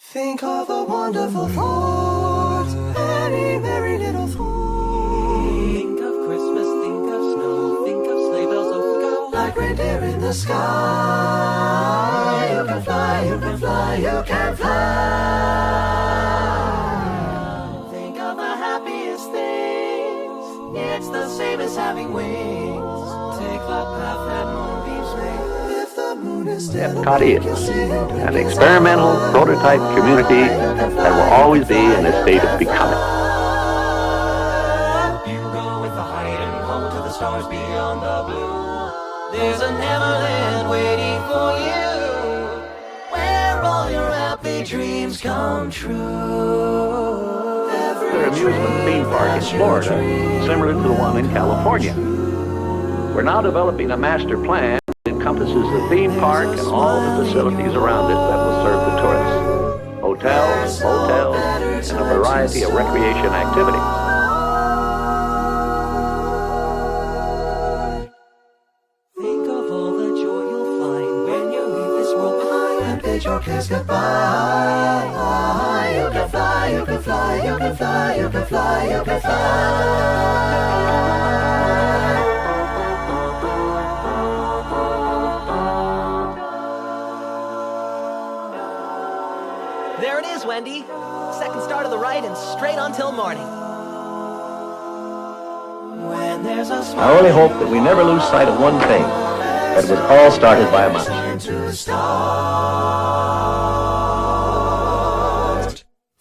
Think of a wonderful thought, any merry little thought. Think of Christmas, think of snow, think of sleigh bells, off we go. Like reindeer in the sky, you can fly, you can fly, you can fly. Think of the happiest things, it's the same as having wings. Take the path that moonbeams make. If the moon is still Epcot is an experimental prototype community that will always be in a state of becoming. You go with the height and hold to the stars beyond the blue. There's a Neverland waiting for you, where all your happy dreams come true. Their amusement theme park in Florida, similar to the one in California. We're now developing a master plan that encompasses the theme park and all the facilities around it that will serve the tourists. Hotels, motels, and a variety of recreation activities. Think of all the joy you'll find when you leave this world behind. And bid your cares goodbye. You can fly, you can fly, you can fly, you can fly, you can fly. There it is, Wendy. Second start of the ride and straight on till morning. When there's a I only hope that we never lose sight of one thing, that it was all started by a mouse. to start.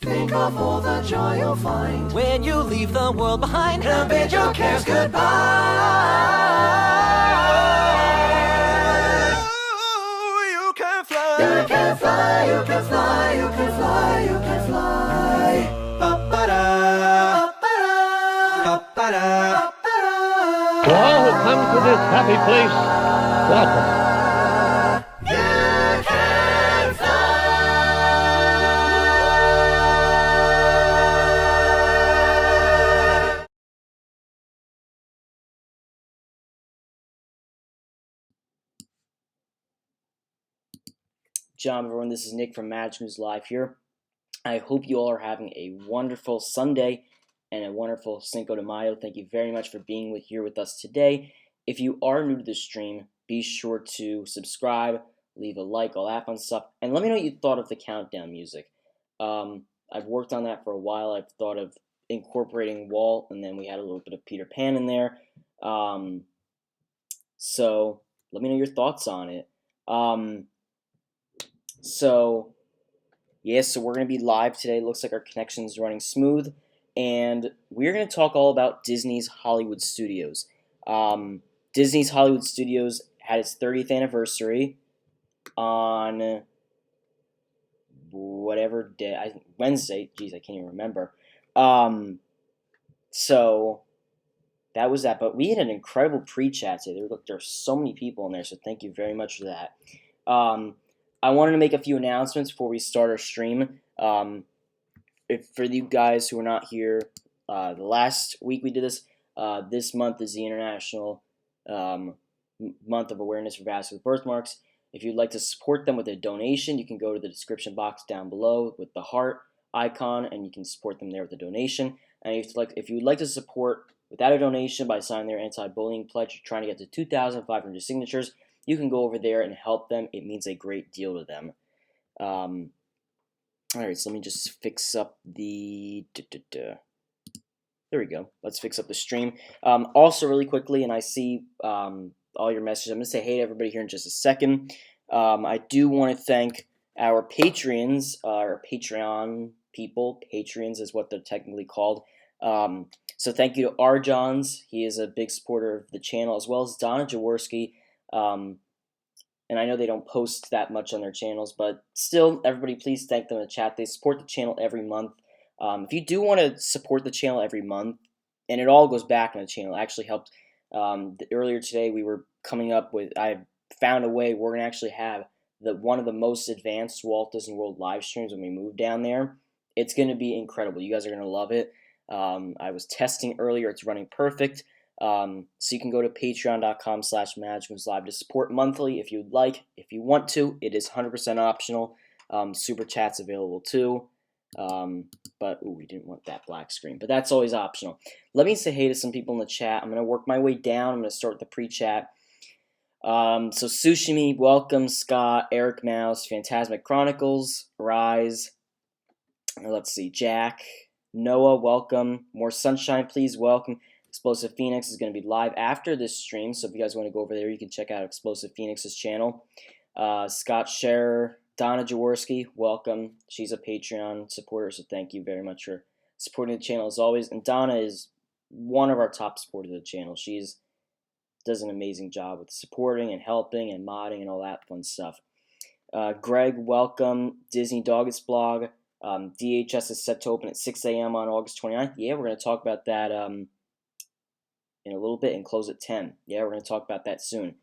Think of all the joy you'll find When you leave the world behind, and bid your cares goodbye. You can fly, you can fly, you can fly, you can fly, you can fly. Ba-ba-da, ba-ba-da, ba-ba-da, ba-ba-da. To all who come to this happy place, welcome. You can fly. John, everyone, this is Nick from Magic News Live here. I hope you all are having a wonderful Sunday and a wonderful Cinco de Mayo. Thank you very much for being here with us today. If you are new to the stream, be sure to subscribe, leave a like, all that fun stuff, and let me know what you thought of the countdown music. I've worked on that for a while. I've thought of incorporating Walt, and then we had a little bit of Peter Pan in there. So let me know your thoughts on it. So we're going to be live today. Looks like our connection is running smooth. And we're going to talk all about Disney's Hollywood Studios. Disney's Hollywood Studios had its 30th anniversary on whatever day, Wednesday. Geez, I can't even remember. So that was that. But we had an incredible pre-chat today. There's so many people in there, so thank you very much for that. I wanted to make a few announcements before we start our stream. For you guys who are not here, the last week we did this. This month is the International Month of Awareness for Vascular Birthmarks. If you'd like to support them with a donation, you can go to the description box down below with the heart icon, and you can support them there with a donation. And if you'd like to support without a donation by signing their anti-bullying pledge, you're trying to get to 2,500 signatures, you can go over there and help them. It means a great deal to them. Alright, so let me just fix up the... There we go. Let's fix up the stream. Also, really quickly, and I see all your messages. I'm going to say hey to everybody here in just a second. I do want to thank our Patreons, our Patreon people. Patreons is what they're technically called. So thank you to R. Johns. He is a big supporter of the channel, as well as Donna Jaworski. And I know they don't post that much on their channels, but still, everybody please thank them in the chat. They support the channel every month. If you do want to support the channel every month, and it all goes back on the channel, it actually helped. Earlier today, we were coming up with, I found a way, we're going to actually have one of the most advanced Walt Disney World live streams when we move down there. It's going to be incredible. You guys are going to love it. I was testing earlier. It's running perfect. So you can go to patreon.com/magicnewslive to support monthly if you'd like. If you want to, it is 100% optional. Super Chat's available too. But ooh, we didn't want that black screen. But that's always optional. Let me say hey to some people in the chat. I'm going to work my way down. I'm going to start with the pre-chat. So Sushimi, welcome. Scott, Eric Mouse, Phantasmic Chronicles, Rise. Let's see, Jack, Noah, welcome. More Sunshine, please, welcome. Explosive Phoenix is going to be live after this stream, so if you guys want to go over there, you can check out Explosive Phoenix's channel. Scott Scherer, Donna Jaworski, welcome. She's a Patreon supporter, so thank you very much for supporting the channel as always. And Donna is one of our top supporters of the channel. She's does an amazing job with supporting and helping and modding and all that fun stuff. Greg, welcome. Disney Doggets blog. DHS is set to open at 6 a.m. on August 29th. Yeah, we're going to talk about that in a little bit and close at 10. Yeah, we're going to talk about that soon.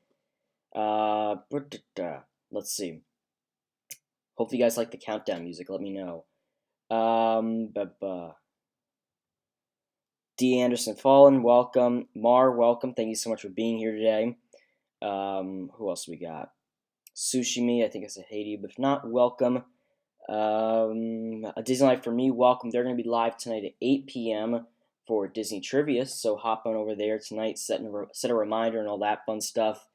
Let's see. Hopefully you guys like the countdown music. Let me know. D. Anderson Fallen, welcome. Mar, welcome. Thank you so much for being here today. Who else we got? Sushimi, I think I said hey to you, but if not, welcome. A Disney Life for Me, welcome. They're going to be live tonight at 8 p.m. for Disney Trivia, so hop on over there tonight, set a reminder and all that fun stuff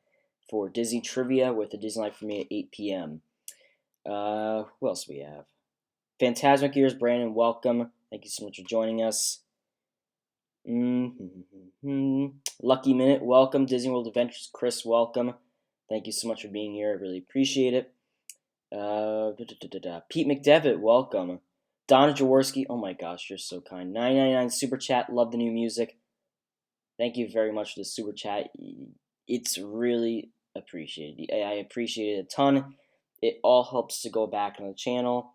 for Disney Trivia with the Disney Life for Me at 8 p.m. Who else do we have? Phantasmic Ears, Brandon, welcome. Thank you so much for joining us. Lucky Minute, welcome. Disney World Adventures, Chris, welcome. Thank you so much for being here. I really appreciate it. Pete McDevitt, welcome. Donna Jaworski, oh my gosh, you're so kind. 999 Super Chat, love the new music. Thank you very much for the Super Chat. It's really appreciated. I appreciate it a ton. It all helps to go back on the channel.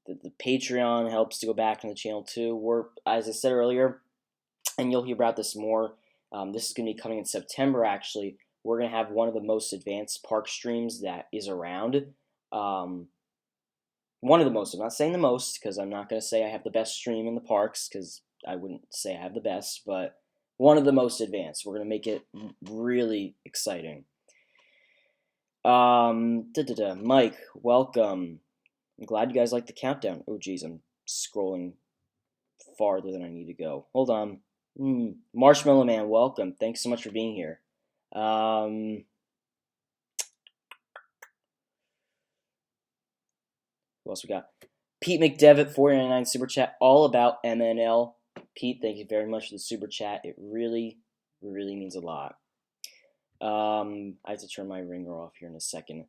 The Patreon helps to go back on the channel too. We're, as I said earlier, and you'll hear about this more, this is going to be coming in September actually. We're going to have one of the most advanced park streams that is around. One of the most. I'm not saying the most because I'm not going to say I have the best stream in the parks because I wouldn't say I have the best, but one of the most advanced. We're going to make it really exciting. Mike, welcome. I'm glad you guys like the countdown. Oh, geez, I'm scrolling farther than I need to go. Hold on. Marshmallow Man, welcome. Thanks so much for being here. Who else we got? Pete McDevitt, 499 Super Chat, all about MNL. Pete, thank you very much for the Super Chat. It really, really means a lot. I have to turn my ringer off here in a second.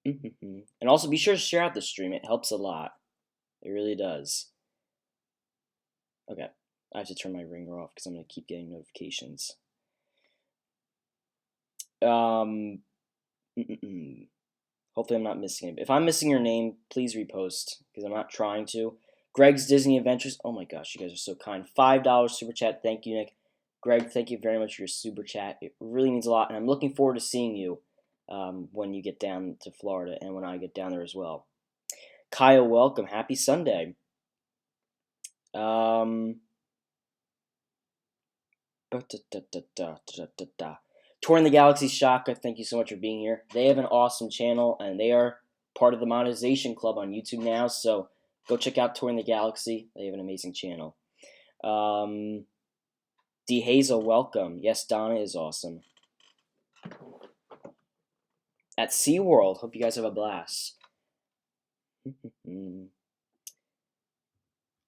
And also be sure to share out the stream. It helps a lot. It really does. Okay. I have to turn my ringer off because I'm going to keep getting notifications. Hopefully I'm not missing it. If I'm missing your name, please repost because I'm not trying to. Greg's Disney Adventures. Oh my gosh, you guys are so kind. $5 Super Chat. Thank you, Nick. Greg, thank you very much for your Super Chat. It really means a lot, and I'm looking forward to seeing you when you get down to Florida and when I get down there as well. Kyle, welcome. Happy Sunday. Touring the Galaxy, Shaka, thank you so much for being here. They have an awesome channel, and they are part of the Monetization Club on YouTube now, so go check out Touring the Galaxy. They have an amazing channel. D. Hazel, welcome. Yes, Donna is awesome. At SeaWorld, hope you guys have a blast. Oh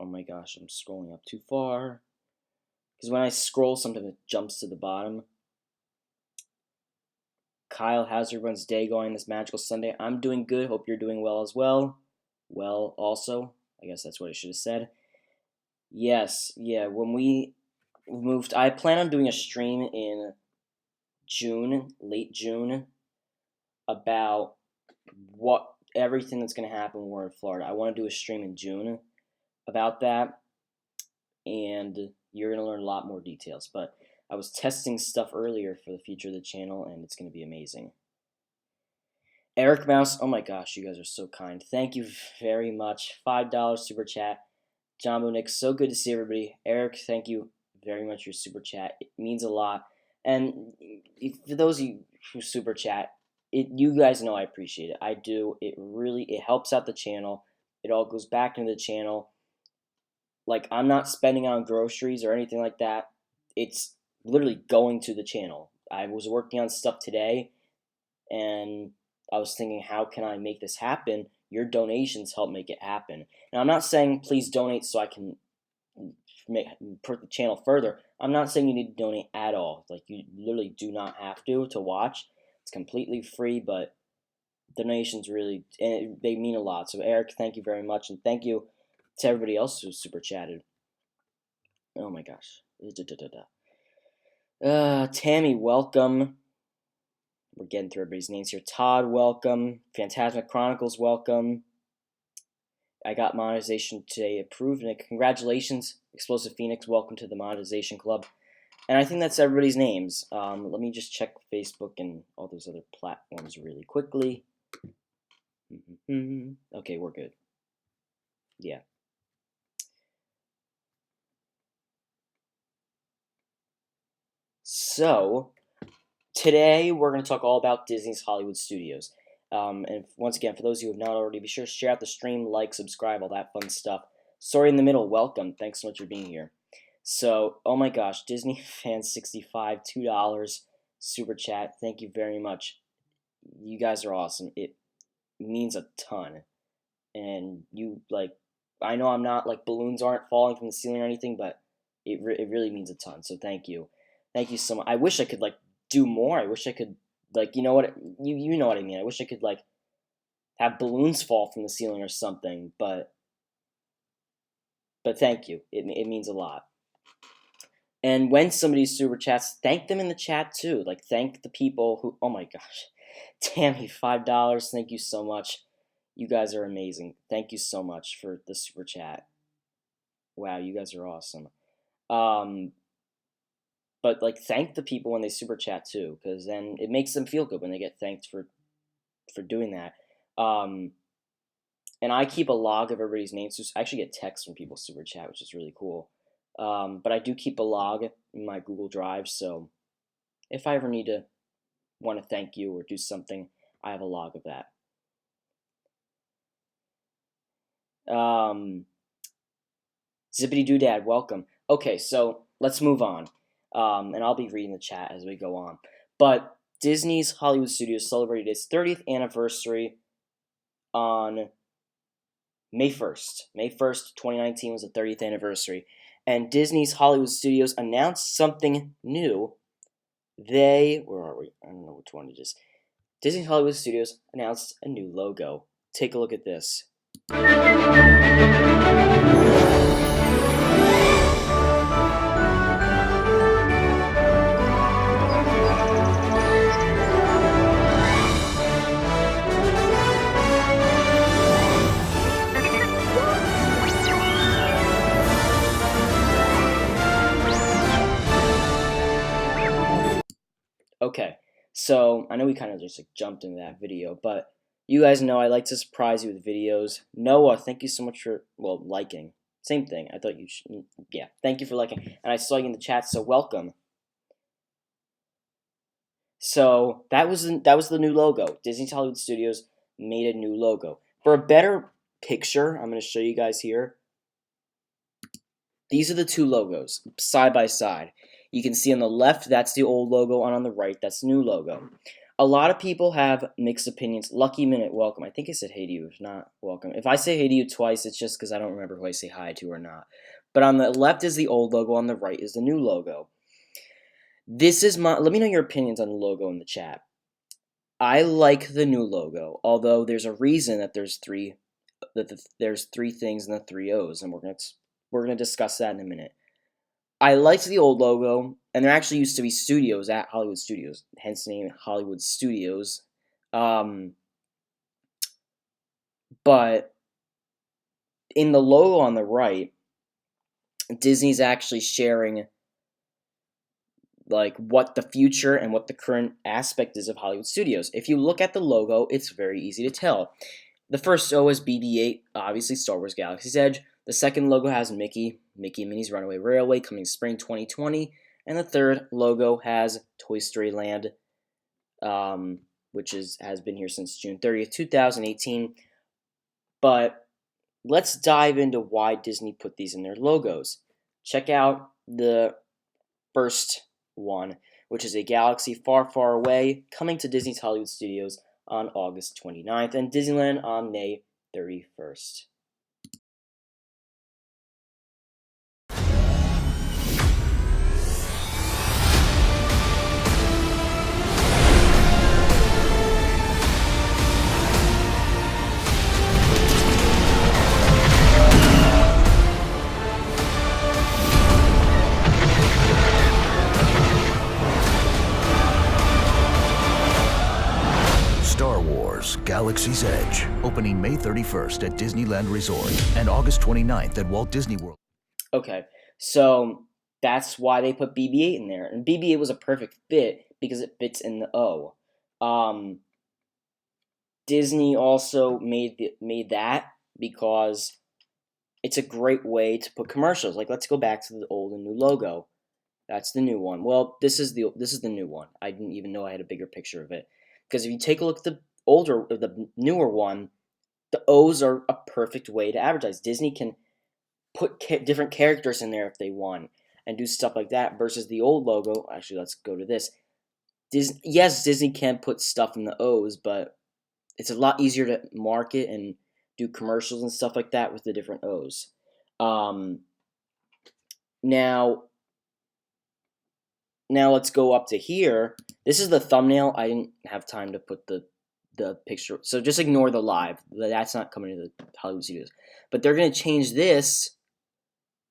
my gosh, I'm scrolling up too far. Because when I scroll, sometimes it jumps to the bottom. Kyle, how's everyone's day going this magical Sunday? I'm doing good. Hope you're doing well as well. Well, also, I guess that's what I should have said. Yes, yeah, when we moved, I plan on doing a stream in June, late June, about what everything that's going to happen when we're in Florida. I want to do a stream in June about that, and you're going to learn a lot more details, but I was testing stuff earlier for the future of the channel, and it's going to be amazing. Eric Mouse, oh my gosh, you guys are so kind. Thank you very much. $5 Super Chat. Jumbo Nick, so good to see everybody. Eric, thank you very much for your Super Chat. It means a lot. And for those of you who Super Chat, You guys know I appreciate it. I do. It helps out the channel. It all goes back into the channel. Like, I'm not spending on groceries or anything like that. It's literally going to the channel. I was working on stuff today, and I was thinking, how can I make this happen? Your donations help make it happen. And I'm not saying please donate so I can put the channel further. I'm not saying you need to donate at all. Like, you literally do not have to watch. It's completely free, but donations really, and they mean a lot. So Eric, thank you very much, and thank you to everybody else who super chatted. Oh my gosh. Tammy, welcome. We're getting through everybody's names here. Todd, welcome. Phantasmic Chronicles, welcome. I got monetization today approved, and congratulations, Explosive Phoenix. Welcome to the monetization club. And I think that's everybody's names. Let me just check Facebook and all those other platforms really quickly. Okay, we're good. Yeah. So, today we're going to talk all about Disney's Hollywood Studios. And once again, for those of you who have not already, be sure to share out the stream, like, subscribe, all that fun stuff. Sorry in the middle, welcome. Thanks so much for being here. So, oh my gosh, Disney Fans 65, $2 super chat. Thank you very much. You guys are awesome. It means a ton. And you, like, I know I'm not, like, balloons aren't falling from the ceiling or anything, but it really means a ton. So thank you. Thank you so much. I wish I could, like, do more. I wish I could, like, you know what, you know what I mean. I wish I could, like, have balloons fall from the ceiling or something, but thank you. It means a lot. And when somebody super chats, thank them in the chat too. Like, thank the people who, oh my gosh. Tammy, $5. Thank you so much. You guys are amazing. Thank you so much for the super chat. Wow, you guys are awesome. But, like, thank the people when they super chat too, because then it makes them feel good when they get thanked for doing that. And I keep a log of everybody's names. So I actually get texts from people super chat, which is really cool. But I do keep a log in my Google Drive, so if I ever need to want to thank you or do something, I have a log of that. Zippity Doodad, welcome. Okay, so let's move on. And I'll be reading the chat as we go on. But Disney's Hollywood Studios celebrated its 30th anniversary on May 1st. May 1st, 2019 was the 30th anniversary. And Disney's Hollywood Studios announced something new. Where are we? I don't know which one it is. Disney Hollywood Studios announced a new logo. Take a look at this. Okay, so I know we kind of just like jumped into that video, but you guys know I like to surprise you with videos. Noah, thank you so much for, well, liking. Same thing. I thought you should, yeah, thank you for liking. And I saw you in the chat, so welcome. So that was the new logo. Disney's Hollywood Studios made a new logo. For a better picture, I'm going to show you guys here. These are the two logos, side by side. You can see on the left, that's the old logo, and on the right, that's the new logo. A lot of people have mixed opinions. Lucky Minute, welcome. I think I said hey to you, if not, welcome. If I say hey to you twice, it's just because I don't remember who I say hi to or not. But on the left is the old logo, on the right is the new logo. This is let me know your opinions on the logo in the chat. I like the new logo, although there's a reason that there's three things in the 3 O's, and we're gonna discuss that in a minute. I liked the old logo, and there actually used to be studios at Hollywood Studios, hence the name Hollywood Studios. But in the logo on the right, Disney's actually sharing like what the future and what the current aspect is of Hollywood Studios. If you look at the logo, it's very easy to tell. The first O is BB-8, obviously Star Wars Galaxy's Edge. The second logo has Mickey and Minnie's Runaway Railway coming spring 2020. And the third logo has Toy Story Land, which has been here since June 30th, 2018. But let's dive into why Disney put these in their logos. Check out the first one, which is a galaxy far, far away, coming to Disney's Hollywood Studios on August 29th and Disneyland on May 31st. Star Wars Galaxy's Edge, opening May 31st at Disneyland Resort and August 29th at Walt Disney World. Okay, so that's why they put BB-8 in there. And BB-8 was a perfect fit because it fits in the O. Disney also made that because it's a great way to put commercials. Like, let's go back to the old and new logo. That's the new one. Well, this is the new one. I didn't even know I had a bigger picture of it. Because if you take a look at the newer one, the O's are a perfect way to advertise. Disney can put different characters in there if they want and do stuff like that versus the old logo. Actually, let's go to this. Yes, Disney can put stuff in the O's, but it's a lot easier to market and do commercials and stuff like that with the different O's. Now let's go up to here. This is the thumbnail. I didn't have time to put the picture, so just ignore the live. That's not coming to the Hollywood Studios. But they're gonna change this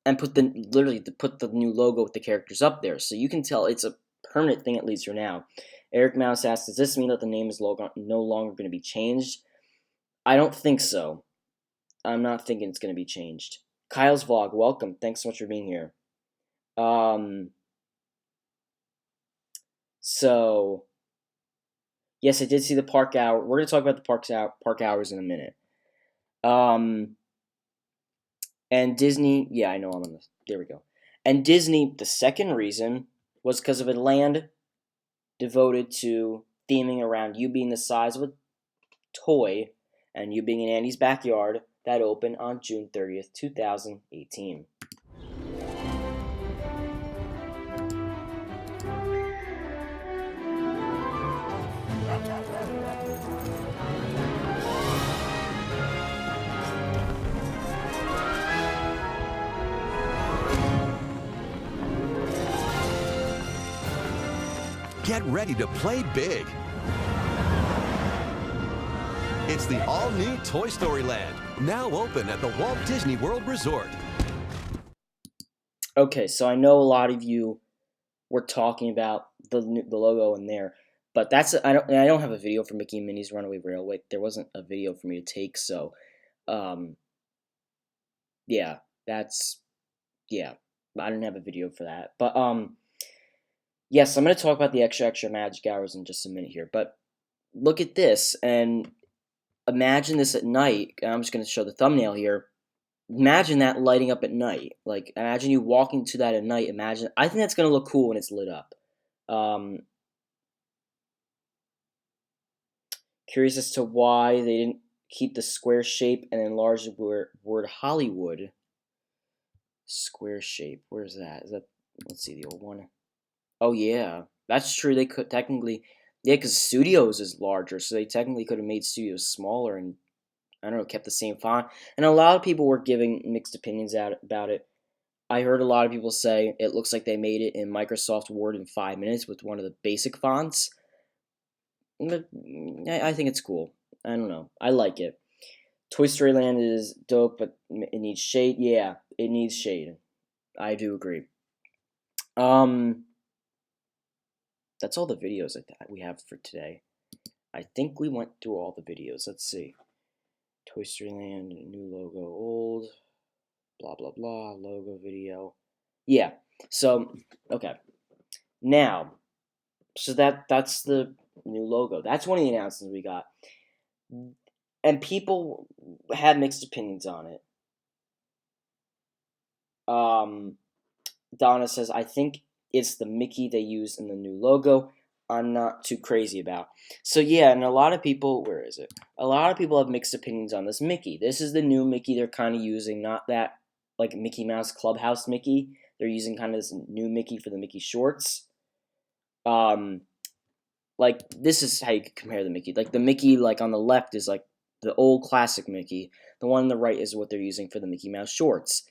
and put the new logo with the characters up there, so you can tell it's a permanent thing at least for now. Eric Mouse asks, does this mean that the name is no longer going to be changed? I don't think so. I'm not thinking it's going to be changed. Kyle's Vlog, welcome. Thanks so much for being here. So, yes, I did see the park hour. We're going to talk about the park hours in a minute. And Disney, yeah, I know I'm on this. There we go. And Disney, the second reason was because of a land devoted to theming around you being the size of a toy and you being in Andy's backyard that opened on June 30th, 2018. Get ready to play big. It's the all-new Toy Story Land, now open at the Walt Disney World Resort. Okay, so I know a lot of you were talking about the logo in there, but I don't have a video for Mickey and Minnie's Runaway Railway. There wasn't a video for me to take, so yeah, I didn't have a video for that, but yes, I'm going to talk about the extra magic hours in just a minute here, but look at this, and imagine this at night. I'm just going to show the thumbnail here. Imagine that lighting up at night. Like, imagine you walking to that at night. I think that's going to look cool when it's lit up. Curious as to why they didn't keep the square shape and enlarge the word Hollywood. Square shape. Where is that? Let's see, the old one. Oh, yeah. That's true. They could technically... Yeah, because Studios is larger, so they technically could have made Studios smaller and, I don't know, kept the same font. And a lot of people were giving mixed opinions about it. I heard a lot of people say it looks like they made it in Microsoft Word in 5 minutes with one of the basic fonts. But I think it's cool. I don't know. I like it. Toy Story Land is dope, but it needs shade. Yeah, it needs shade. I do agree. That's all the videos that we have for today. I think we went through all the videos. Let's see. Toy Story Land, new logo, old, blah, blah, blah, logo, video. Yeah, so, okay. Now, so that's the new logo. That's one of the announcements we got. And people had mixed opinions on it. Donna says, I think it's the Mickey they used in the new logo. I'm not too crazy about. So yeah, and a lot of people, where is it? A lot of people have mixed opinions on this Mickey. This is the new Mickey they're kind of using, not that like Mickey Mouse Clubhouse Mickey. They're using kind of this new Mickey for the Mickey shorts. Like this is how you could compare the Mickey. Like the Mickey like on the left is like the old classic Mickey. The one on the right is what they're using for the Mickey Mouse shorts.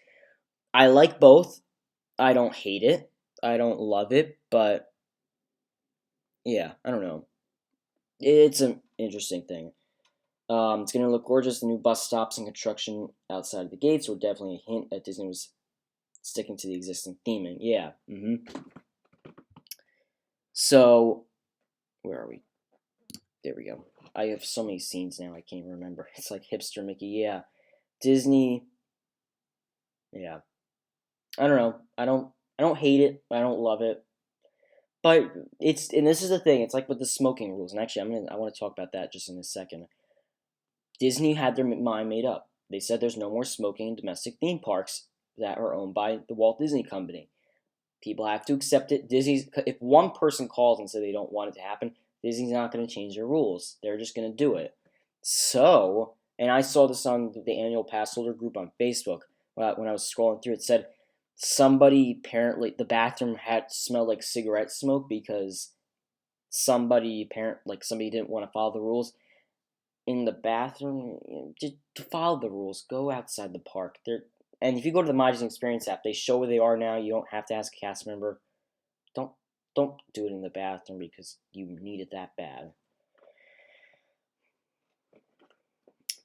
I like both. I don't hate it. I don't love it, but yeah, I don't know. It's an interesting thing. It's going to look gorgeous. The new bus stops and construction outside of the gates were definitely a hint that Disney was sticking to the existing theming. Yeah. So, where are we? There we go. I have so many scenes now I can't remember. It's like hipster Mickey. Yeah. Disney. Yeah. I don't know. I don't hate it. I don't love it. But and this is the thing. It's like with the smoking rules. And actually, I want to talk about that just in a second. Disney had their mind made up. They said there's no more smoking in domestic theme parks that are owned by the Walt Disney Company. People have to accept it. If one person calls and says they don't want it to happen, Disney's not going to change their rules. They're just going to do it. So, and I saw this on the annual pass holder group on Facebook when I was scrolling through. It said somebody apparently the bathroom had smelled like cigarette smoke because somebody didn't want to follow the rules. In the bathroom, just follow the rules. Go outside the park. And if you go to the My Disney Experience app, they show where they are now. You don't have to ask a cast member. Don't do it in the bathroom because you need it that bad.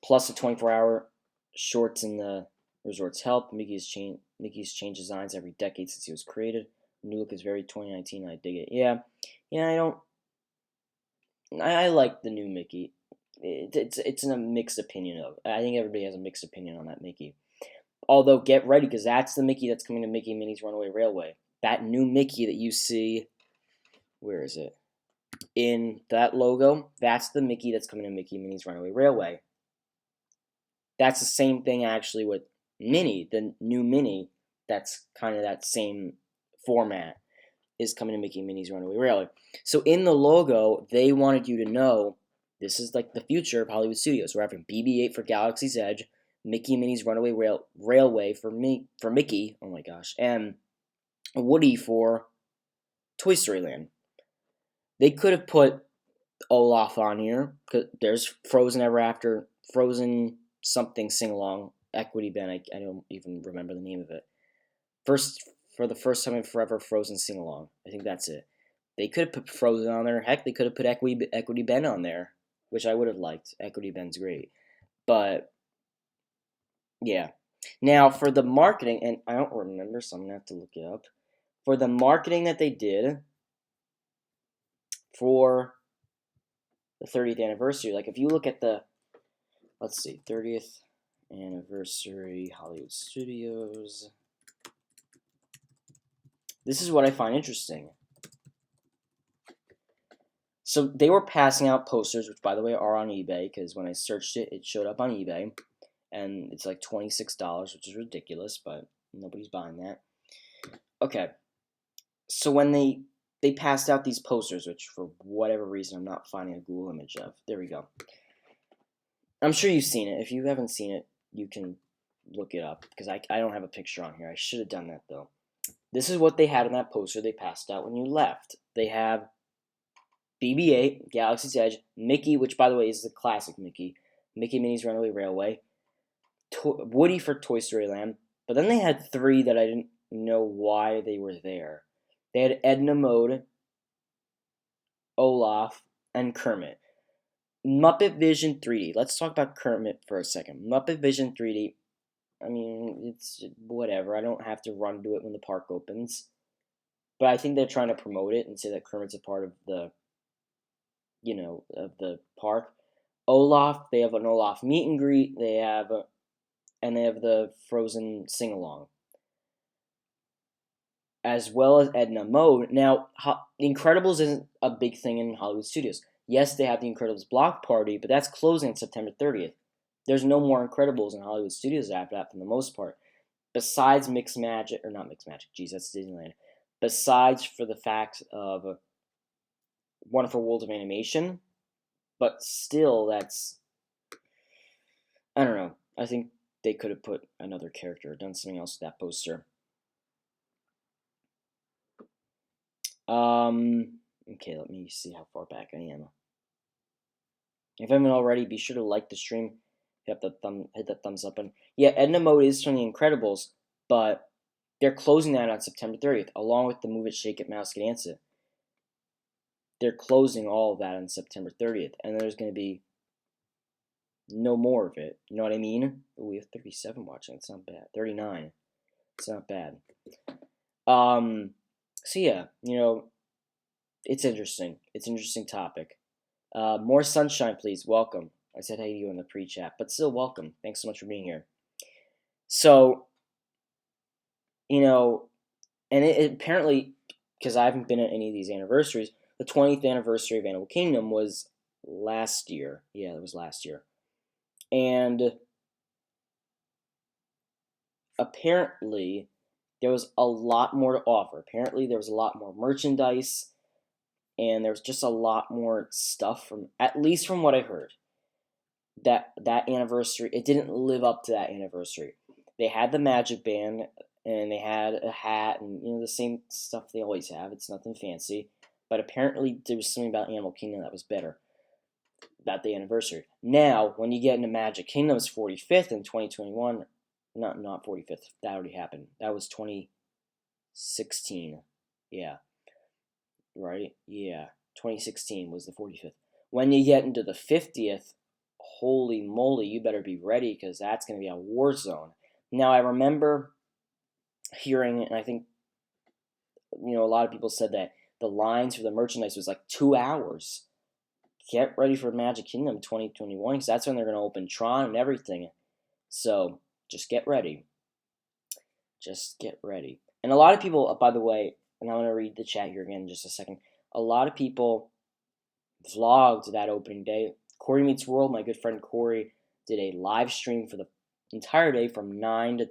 Plus, the 24-hour shorts in the resorts help. Mickey's changed designs every decade since he was created. The new look is very 2019. I dig it. Yeah. I like the new Mickey. It's a mixed opinion of. I think everybody has a mixed opinion on that Mickey. Although, get ready, because that's the Mickey that's coming to Mickey and Minnie's Runaway Railway. That new Mickey that you see, where is it? In that logo, that's the Mickey that's coming to Mickey and Minnie's Runaway Railway. That's the same thing, actually, with Minnie. The new Minnie, that's kind of that same format, is coming to Mickey and Minnie's Runaway Railway. So, in the logo, they wanted you to know this is like the future of Hollywood Studios. We're having BB-8 for Galaxy's Edge, Mickey and Minnie's Runaway Railway for Mickey, oh my gosh, and Woody for Toy Story Land. They could have put Olaf on here, because there's Frozen Ever After, Frozen something sing-along, Equity Ben, I don't even remember the name of it. For the first time in forever, Frozen sing-along. I think that's it. They could have put Frozen on there. Heck, they could have put Equity Ben on there, which I would have liked. Equity Ben's great. But, yeah. Now, for the marketing, and I don't remember, so I'm going to have to look it up. For the marketing that they did for the 30th anniversary, like if you look at the, let's see, 30th anniversary Hollywood Studios. This is what I find interesting. So they were passing out posters, which by the way are on eBay, because when I searched it, it showed up on eBay. And it's like $26, which is ridiculous, but nobody's buying that. Okay. So when they passed out these posters, which for whatever reason I'm not finding a Google image of. There we go. I'm sure you've seen it. If you haven't seen it, you can look it up, because I don't have a picture on here. I should have done that, though. This is what they had on that poster they passed out when you left. They have BB-8, Galaxy's Edge, Mickey, which by the way is the classic Mickey, Mickey and Minnie's Runaway Railway, Woody for Toy Story Land, but then they had three that I didn't know why they were there. They had Edna Mode, Olaf, and Kermit. Muppet Vision 3D. Let's talk about Kermit for a second. Muppet Vision 3D, I mean, it's whatever. I don't have to run to it when the park opens. But I think they're trying to promote it and say that Kermit's a part of the, of the park. Olaf, they have an Olaf meet and greet. They have the Frozen sing-along. As well as Edna Mode. Now, Incredibles isn't a big thing in Hollywood Studios. Yes, they have the Incredibles block party, but that's closing on September 30th. There's no more Incredibles in Hollywood Studios after that for the most part. Besides not Mixed Magic, geez, that's Disneyland. Besides for the fact of Wonderful World of Animation, but still, that's, I don't know. I think they could have put another character, done something else with that poster. Okay, let me see how far back I am. If you haven't already, be sure to like the stream, hit that thumbs up button. Yeah, Edna Mode is from The Incredibles, but they're closing that on September 30th, along with the Move It, Shake It, Mouse, Get Dance It. They're closing all of that on September 30th, and there's going to be no more of it. You know what I mean? Ooh, we have 37 watching. It's not bad. 39. It's not bad. So yeah, you know, it's interesting. It's an interesting topic. More sunshine, please. Welcome. I said hey to you in the pre-chat, but still welcome. Thanks so much for being here. So, you know, and it apparently, because I haven't been at any of these anniversaries, the 20th anniversary of Animal Kingdom was last year. Yeah, it was last year. And apparently, there was a lot more to offer. Apparently, there was a lot more merchandise, and there was just a lot more stuff, from at least from what I heard. That anniversary, it didn't live up to that anniversary. They had the Magic Band, and they had a hat, and you know, the same stuff they always have. It's nothing fancy, but apparently there was something about Animal Kingdom that was better about the anniversary. Now, when you get into Magic Kingdom's 45th in 2021, not 45th, that already happened. That was 2016. Yeah. Right? Yeah. 2016 was the 45th. When you get into the 50th, holy moly, you better be ready, because that's going to be a war zone. Now, I remember hearing, and I think, you know, a lot of people said that the lines for the merchandise was like 2 hours. Get ready for Magic Kingdom 2021, because that's when they're going to open Tron and everything. So, just get ready. Just get ready. And a lot of people, by the way, and I'm going to read the chat here again in just a second, a lot of people vlogged that opening day. Corey Meets World, my good friend Corey, did a live stream for the entire day from 9 to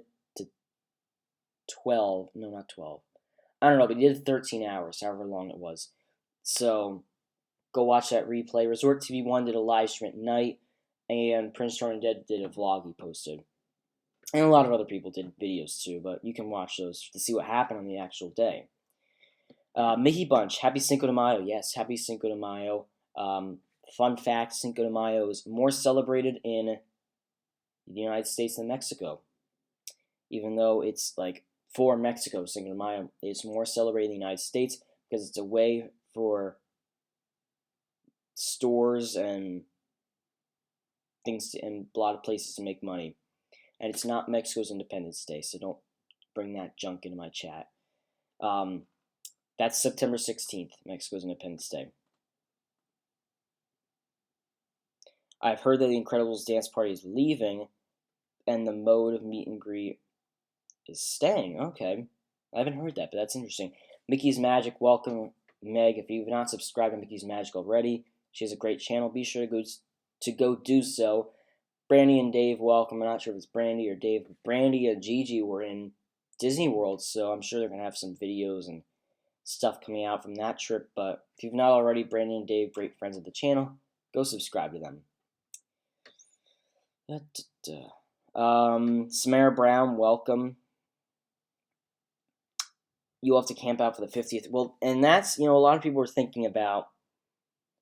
12. No, not 12. I don't know, but he did 13 hours, however long it was. So, go watch that replay. Resort TV 1 did a live stream at night, and Prince Jordan Dead did a vlog he posted. And a lot of other people did videos too, but you can watch those to see what happened on the actual day. Mickey Bunch, happy Cinco de Mayo. Yes, happy Cinco de Mayo. Fun fact, Cinco de Mayo is more celebrated in the United States than Mexico. Even though it's like for Mexico, Cinco de Mayo is more celebrated in the United States because it's a way for stores and things and a lot of places to make money. And it's not Mexico's Independence Day, so don't bring that junk into my chat. That's September 16th, Mexico's Independence Day. I've heard that the Incredibles dance party is leaving, and the mode of meet and greet is staying. Okay, I haven't heard that, but that's interesting. Mickey's Magic, welcome, Meg. If you've not subscribed to Mickey's Magic already, she has a great channel. Be sure to go do so. Brandy and Dave, welcome. I'm not sure if it's Brandy or Dave, but Brandy and Gigi were in Disney World, so I'm sure they're going to have some videos and stuff coming out from that trip. But if you've not already, Brandy and Dave, great friends of the channel, go subscribe to them. Samara Brown, welcome. You'll have to camp out for the 50th. Well, and that's, you know, a lot of people were thinking about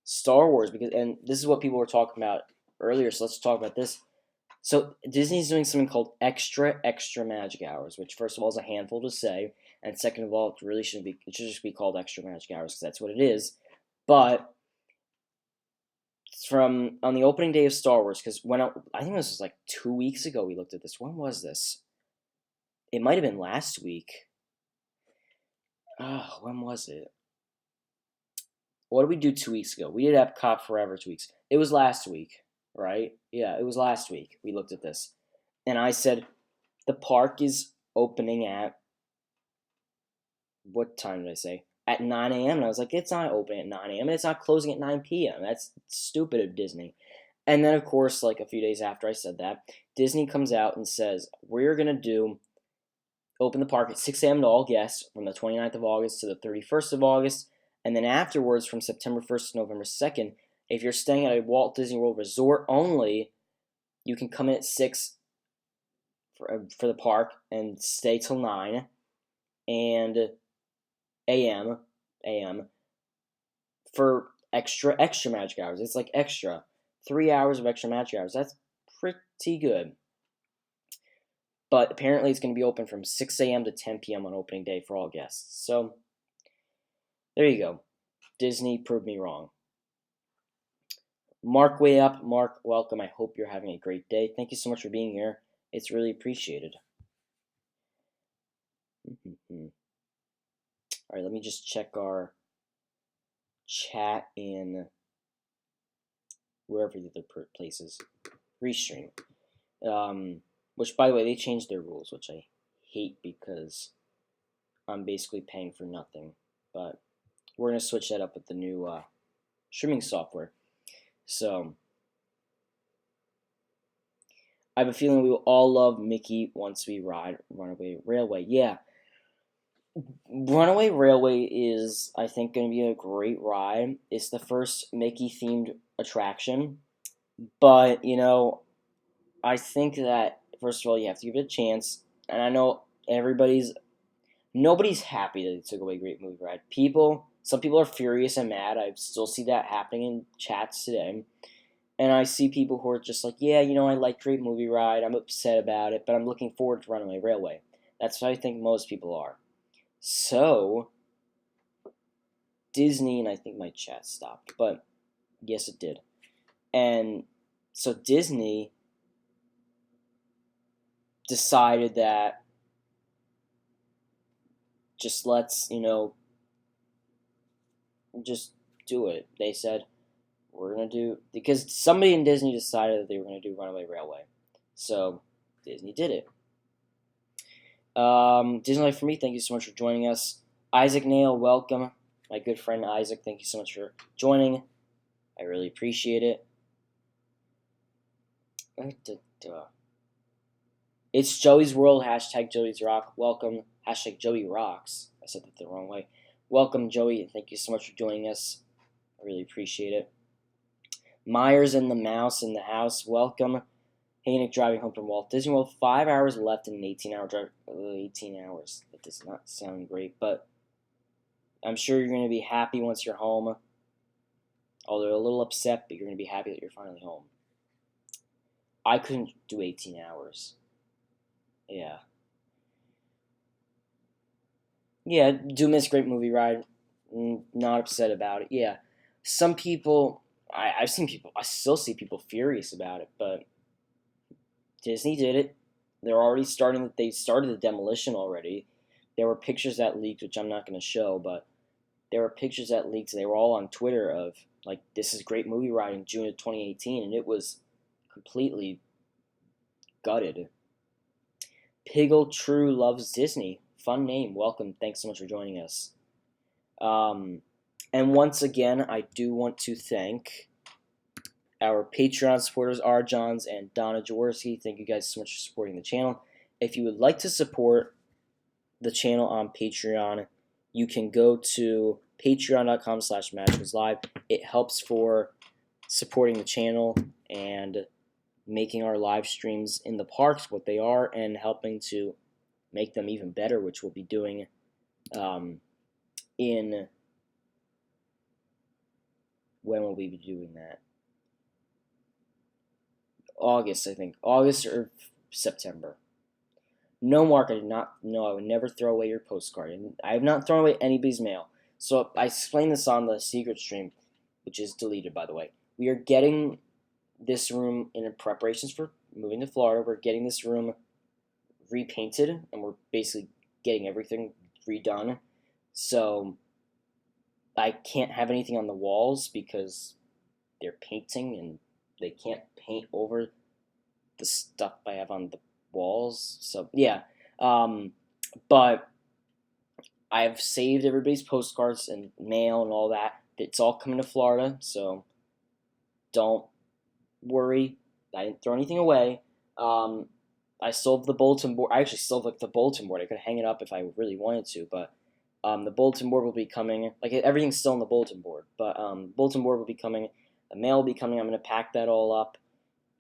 Star Wars, and this is what people were talking about earlier, so let's talk about this. So Disney's doing something called extra magic hours, which first of all is a handful to say, and second of all, it should just be called extra magic hours because that's what it is. But from on the opening day of Star Wars, because I think this was like 2 weeks ago we looked at this. When was this? It might have been last week. When was it? What did we do 2 weeks ago? We did Epcot Forever 2 weeks. It was last week, right? Yeah, it was last week we looked at this. And I said, the park is opening at, what time did I say? At 9 a.m. And I was like, it's not opening at 9 a.m. and it's not closing at 9 p.m. That's stupid of Disney. And then, of course, like a few days after I said that, Disney comes out and says, we're going to open the park at 6 a.m. to all guests from the 29th of August to the 31st of August. And then afterwards, from September 1st to November 2nd, if you're staying at a Walt Disney World resort only, you can come in at 6 for the park and stay till 9 and a.m. for extra magic hours. It's like extra 3 hours of extra magic hours. That's pretty good. But apparently it's going to be open from 6 a.m. to 10 p.m. on opening day for all guests. So there you go. Disney proved me wrong. Mark Way Up. Mark, welcome. I hope you're having a great day. Thank you so much for being here. It's really appreciated. All right, let me just check our chat in wherever the other places. Restream. Which, by the way, they changed their rules, which I hate because I'm basically paying for nothing. But we're going to switch that up with the new streaming software. So, I have a feeling we will all love Mickey once we ride Runaway Railway. Yeah. Runaway Railway is, I think, going to be a great ride. It's the first Mickey-themed attraction. But, you know, I think that, first of all, you have to give it a chance. And I know nobody's happy that they took away Great Movie Ride. Some people are furious and mad. I still see that happening in chats today. And I see people who are just like, yeah, you know, I like Great Movie Ride. I'm upset about it, but I'm looking forward to Runaway Railway. That's what I think most people are. So, Disney, and I think my chat stopped, but yes, it did. And so Disney decided that just let's, just do it. They said, we're going to do, because somebody in Disney decided that they were going to do Runaway Railway. So, Disney did it. Disney Life for Me, thank you so much for joining us. Isaac Nail, welcome. My good friend Isaac, thank you so much for joining. I really appreciate it. It's Joey's World, hashtag Joey's Rock. Welcome, hashtag Joey Rocks. I said that the wrong way. Welcome, Joey, and thank you so much for joining us. I really appreciate it. Myers and the Mouse in the house, welcome. Hey, Nick, driving home from Walt Disney World. 5 hours left in an 18-hour drive. 18 hours. That does not sound great, but I'm sure you're going to be happy once you're home. Although a little upset, but you're going to be happy that you're finally home. I couldn't do 18 hours. Yeah. Yeah, do miss Great Movie Ride. Not upset about it. Yeah. Some people, I still see people furious about it, but Disney did it. They started the demolition already. There were pictures that leaked, which I'm not going to show, but there were pictures that leaked. They were all on Twitter of, like, this is Great Movie Ride in June of 2018, and it was completely gutted. Piggle True loves Disney. Fun name. Welcome. Thanks so much for joining us. And once again, I do want to thank our Patreon supporters, R. Johns and Donna Jaworski. Thank you guys so much for supporting the channel. If you would like to support the channel on Patreon, you can go to patreon.com/magicalslive. It helps for supporting the channel and making our live streams in the parks what they are and helping to make them even better, which we'll be doing when will we be doing that? August, I think. August or September. No, Mark, I did not. No, I would never throw away your postcard. And I have not thrown away anybody's mail. So I explained this on the secret stream, which is deleted, by the way. We are getting this room in preparations for moving to Florida. We're getting this room repainted, and we're basically getting everything redone. So I can't have anything on the walls because they're painting, and they can't paint over the stuff I have on the walls. So yeah, but I've saved everybody's postcards and mail and all that. It's all coming to Florida, so don't worry. I didn't throw anything away. I still have the bulletin board. I actually still have the bulletin board. I could hang it up if I really wanted to, but The bulletin board will be coming. Like, everything's still on the bulletin board, but bulletin board will be coming. The mail will be coming. I'm going to pack that all up.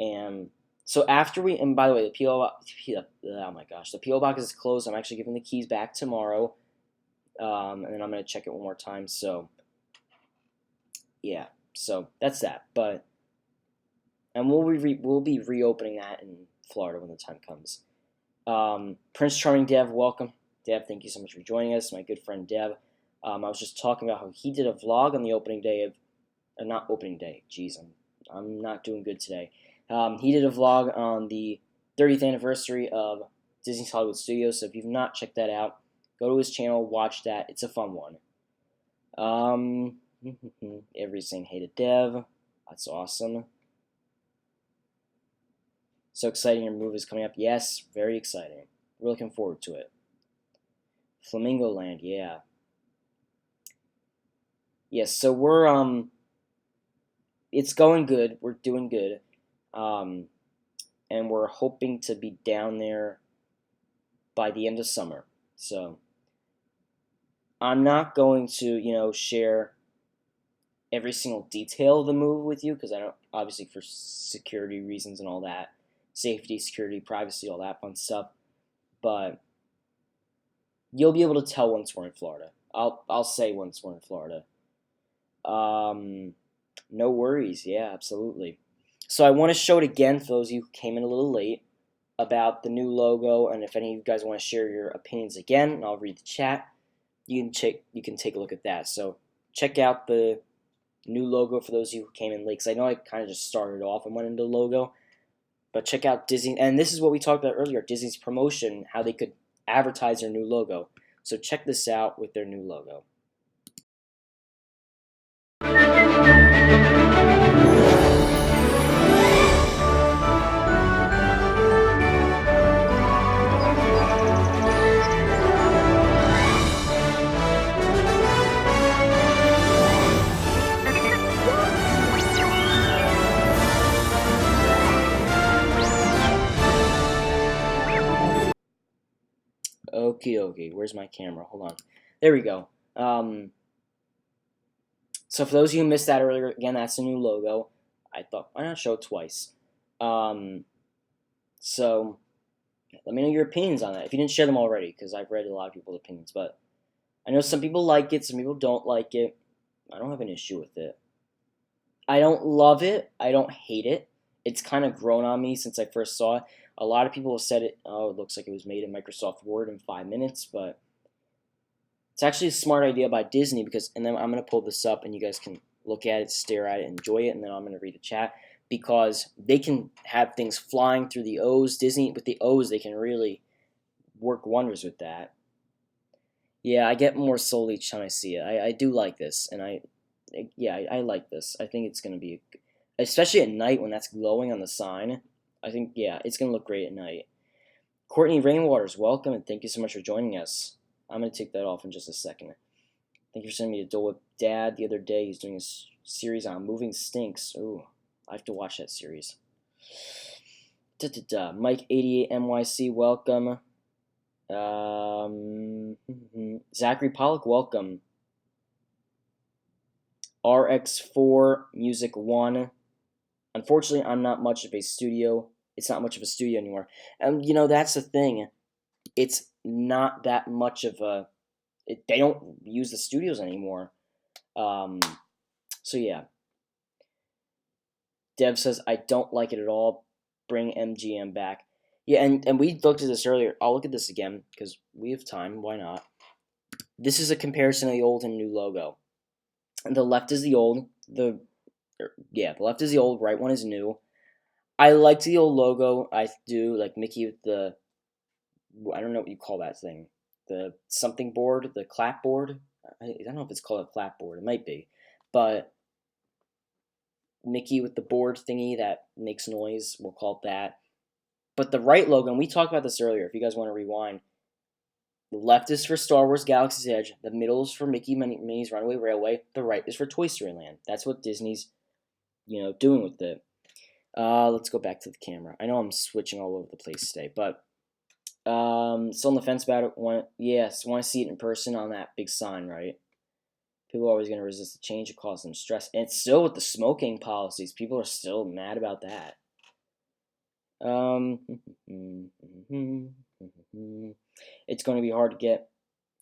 And so after we, and by the way, the PO, oh my gosh, the PO box is closed. I'm actually giving the keys back tomorrow. And then I'm going to check it one more time. So, yeah. So that's that. But, and we'll be reopening that in Florida when the time comes. Prince Charming Dev, welcome. Dev, thank you so much for joining us. My good friend Dev. I was just talking about how he did a vlog on the opening day of, not opening day. Jeez, I'm not doing good today. He did a vlog on the 30th anniversary of Disney's Hollywood Studios. So if you've not checked that out, go to his channel, watch that. It's a fun one. Everybody's saying hey to Dev. That's awesome. So exciting, your move is coming up. Yes, very exciting. We're looking forward to it. Flamingo Land, yeah. Yes, so we're, it's going good. We're doing good. And we're hoping to be down there by the end of summer. So I'm not going to, share every single detail of the move with you, because I don't, obviously for security reasons and all that. Safety, security, privacy, all that fun stuff. But you'll be able to tell once we're in Florida. I'll say once we're in Florida. No worries. Yeah, absolutely. So I want to show it again for those of you who came in a little late about the new logo, and if any of you guys want to share your opinions again, and I'll read the chat, you can take a look at that. So check out the new logo for those of you who came in late, because I know I kind of just started off and went into the logo. But check out Disney, and this is what we talked about earlier, Disney's promotion, how they could advertise their new logo. So check this out with their new logo. Okay, where's my camera? Hold on. There we go. So for those of you who missed that earlier, again, that's the new logo. I thought, why not show it twice? So let me know your opinions on that, if you didn't share them already, because I've read a lot of people's opinions. But I know some people like it, some people don't like it. I don't have an issue with it. I don't love it. I don't hate it. It's kind of grown on me since I first saw it. A lot of people have said it, oh, it looks like it was made in Microsoft Word in 5 minutes, but it's actually a smart idea by Disney, because, and then I'm going to pull this up and you guys can look at it, stare at it, enjoy it, and then I'm going to read the chat, because they can have things flying through the O's. Disney, with the O's, they can really work wonders with that. Yeah, I get more soul each time I see it. I do like this, and I like this. I think it's going to be, especially at night when that's glowing on the sign. I think, yeah, it's going to look great at night. Courtney Rainwaters, welcome, and thank you so much for joining us. I'm going to take that off in just a second. Thank you for sending me to Dole Whip Dad the other day. He's doing a series on moving stinks. Ooh, I have to watch that series. Mike88MYC, welcome. Zachary Pollock, welcome. RX4 Music 1. Unfortunately, I'm not much of a studio. It's not much of a studio anymore. And, that's the thing. It's not that much of a... they don't use the studios anymore. So, yeah. Dev says, I don't like it at all. Bring MGM back. Yeah, and we looked at this earlier. I'll look at this again, because we have time. Why not? This is a comparison of the old and new logo. And the left is the old. The left is the old, right one is new. I liked the old logo. I do, like Mickey with the, I don't know what you call that thing. The something board, the clapboard. I don't know if it's called a clapboard. It might be. But Mickey with the board thingy that makes noise, we'll call it that. But the right logo, and we talked about this earlier, if you guys want to rewind, the left is for Star Wars Galaxy's Edge, the middle is for Mickey Minnie's Runaway Railway, the right is for Toy Story Land. That's what Disney's, doing with it. Let's go back to the camera. I know I'm switching all over the place today, but Still on the fence about it. Yes, want to see it in person on that big sign, right? People are always going to resist the change. It causes them stress. And it's still with the smoking policies. People are still mad about that. It's going to be hard to get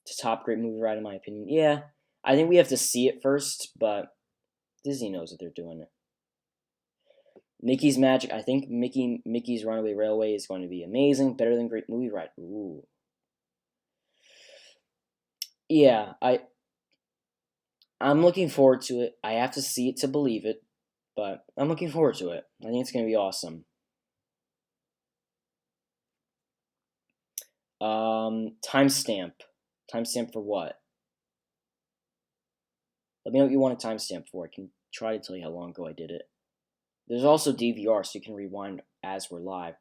to top great movie ride, in my opinion. Yeah, I think we have to see it first, but Disney knows what they're doing. Mickey's Magic. I think Mickey's Runaway Railway is going to be amazing. Better than Great Movie Ride. Ooh. Yeah, I'm looking forward to it. I have to see it to believe it, but I'm looking forward to it. I think it's going to be awesome. Timestamp. Timestamp for what? Let me know what you want a timestamp for. I can try to tell you how long ago I did it. There's also DVR, so you can rewind as we're live.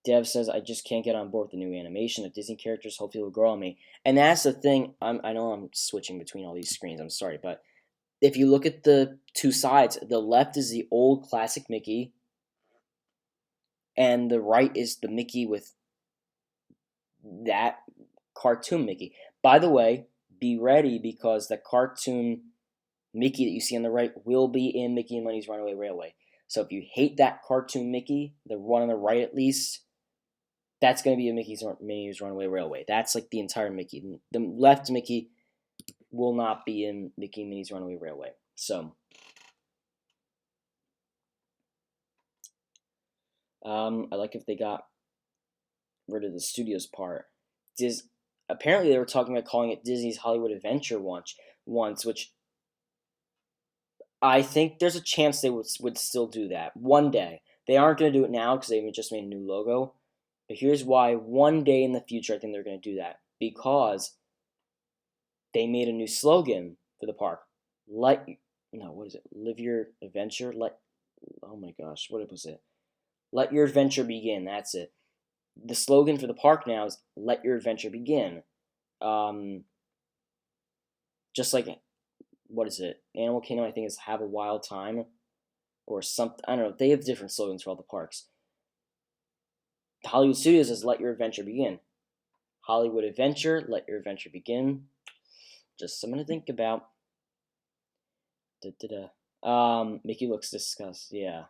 Dev says, I just can't get on board with the new animation of Disney characters. Hopefully it'll grow on me. And that's the thing. I know I'm switching between all these screens. I'm sorry. But if you look at the two sides, the left is the old classic Mickey. And the right is the Mickey with that cartoon Mickey. By the way, be ready because the cartoon Mickey that you see on the right will be in Mickey and Minnie's Runaway Railway. So if you hate that cartoon Mickey, the one on the right at least, that's going to be a Minnie's Runaway Railway. That's like the entire Mickey. The left Mickey will not be in Mickey and Minnie's Runaway Railway. So, I like if they got rid of the studios part. Apparently they were talking about calling it Disney's Hollywood Adventure once, which I think there's a chance they would still do that one day. They aren't going to do it now because they just made a new logo. But here's why one day in the future I think they're going to do that. Because they made a new slogan for the park. Live your adventure? Oh my gosh, what was it? Let your adventure begin, that's it. The slogan for the park now is let your adventure begin. Just like, what is it? Animal Kingdom, I think, is have a wild time. Or something, I don't know. They have different slogans for all the parks. Hollywood Studios says let your adventure begin. Hollywood Adventure, let your adventure begin. Just something to think about. Mickey looks disgusted, yeah.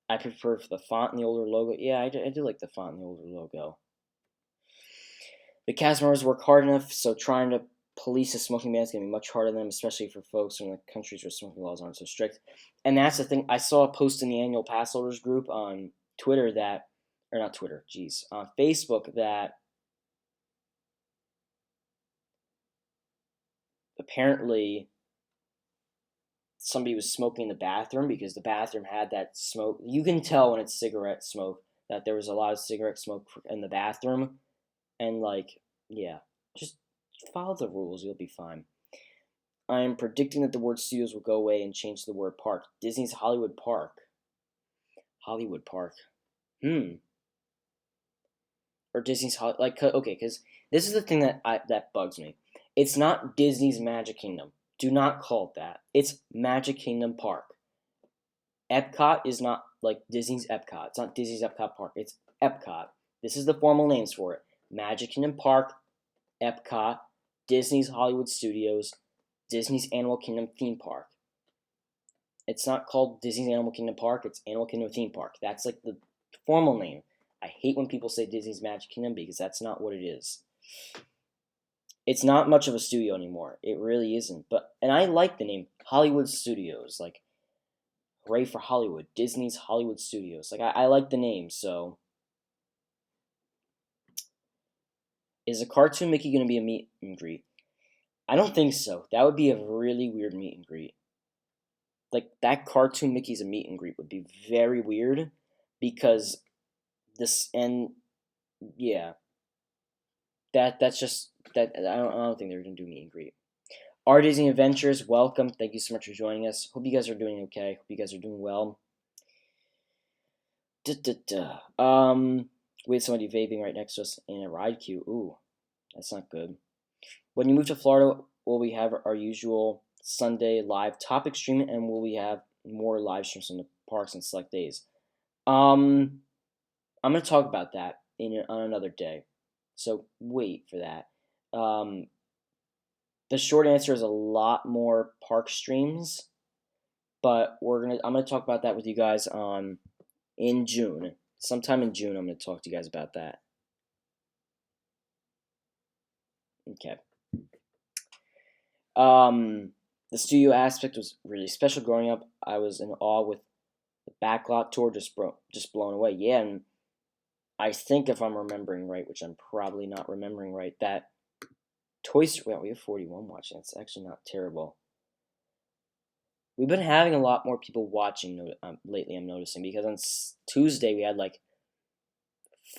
I prefer the font in the older logo. Yeah, I do like the font in the older logo. The cast members work hard enough, so trying to police a smoking ban is going to be much harder than them, especially for folks in the countries where smoking laws aren't so strict. And that's the thing. I saw a post in the annual pass holders group on Twitter on Facebook that apparently somebody was smoking in the bathroom because the bathroom had that smoke. You can tell when it's cigarette smoke that there was a lot of cigarette smoke in the bathroom. And just follow the rules. You'll be fine. I am predicting that the word studios will go away and change to the word park. Disney's Hollywood Park. Hollywood Park. Or Disney's because this is the thing that bugs me. It's not Disney's Magic Kingdom. Do not call it that. It's Magic Kingdom Park. Epcot is not like Disney's Epcot. It's not Disney's Epcot Park. It's Epcot. This is the formal names for it. Magic Kingdom Park, Epcot, Disney's Hollywood Studios, Disney's Animal Kingdom Theme Park. It's not called Disney's Animal Kingdom Park. It's Animal Kingdom Theme Park. That's like the formal name. I hate when people say Disney's Magic Kingdom because that's not what it is. It's not much of a studio anymore. It really isn't. And I like the name Hollywood Studios. Like, hooray for Hollywood. Disney's Hollywood Studios. Like, I like the name, so. Is a cartoon Mickey going to be a meet and greet? I don't think so. That would be a really weird meet and greet. Like, that cartoon Mickey's a meet and greet would be very weird because that's just that I don't think they're gonna do meet and greet. Our Disney Adventures, welcome. Thank you so much for joining us. Hope you guys are doing okay. Hope you guys are doing well. We had somebody vaping right next to us in a ride queue. Ooh, that's not good. When you move to Florida, will we have our usual Sunday live topic stream, and will we have more live streams from the parks and select days? I'm going to talk about that on another day. So wait for that. The short answer is a lot more park streams, but I'm gonna talk about that with you guys in June. Sometime in June, I'm gonna talk to you guys about that. Okay. The studio aspect was really special growing up. I was in awe with the backlot tour, just blown away. Yeah, and I think if I'm remembering right, which I'm probably not remembering right, that Toy Story. Well, we have 41 watching. It's actually not terrible. We've been having a lot more people watching lately, I'm noticing, because on Tuesday we had like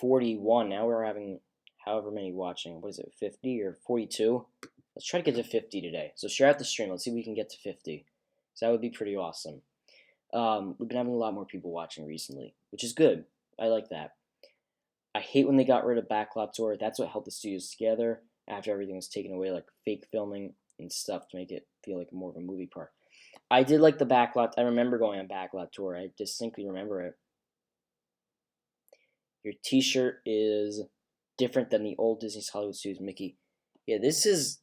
41. Now we're having however many watching. What is it, 50 or 42? Let's try to get to 50 today. So share out the stream. Let's see if we can get to 50. So that would be pretty awesome. We've been having a lot more people watching recently, which is good. I like that. I hate when they got rid of backlot tour. That's what held the studios together after everything was taken away, like fake filming and stuff to make it feel like more of a movie park. I did like the backlot. I remember going on backlot tour. I distinctly remember it. Your t-shirt is different than the old Disney's Hollywood Studios Mickey. Yeah, this is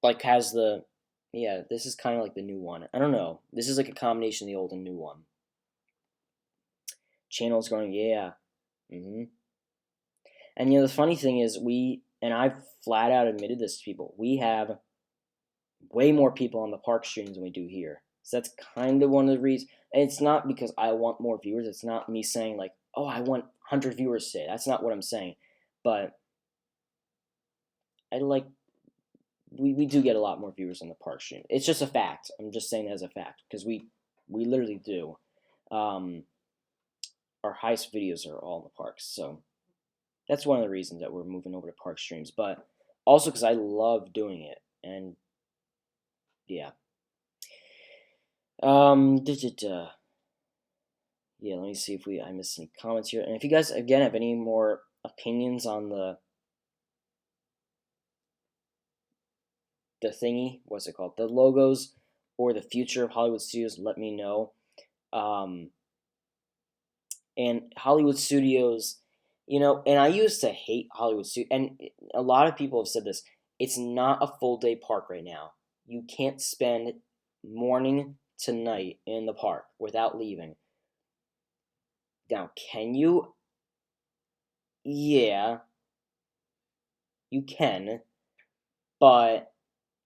like this is kind of like the new one. I don't know. This is like a combination of the old and new one. Channel's going, yeah. And the funny thing is and I flat out admitted this to people, we have way more people on the park streams than we do here. So that's kind of one of the reasons. And it's not because I want more viewers. It's not me saying like, oh, I want 100 viewers today. That's not what I'm saying. But we do get a lot more viewers on the park stream. It's just a fact. I'm just saying that as a fact because we literally do. Our highest videos are all in the parks. So that's one of the reasons that we're moving over to park streams. But also because I love doing it. And yeah. Yeah, let me see if I missed any comments here. And if you guys, again, have any more opinions on the thingy, what's it called? The logos or the future of Hollywood Studios, let me know. And Hollywood Studios, and I used to hate Hollywood Studios, and a lot of people have said this, it's not a full day park right now. You can't spend morning to night in the park without leaving. Now, can you? Yeah, you can, but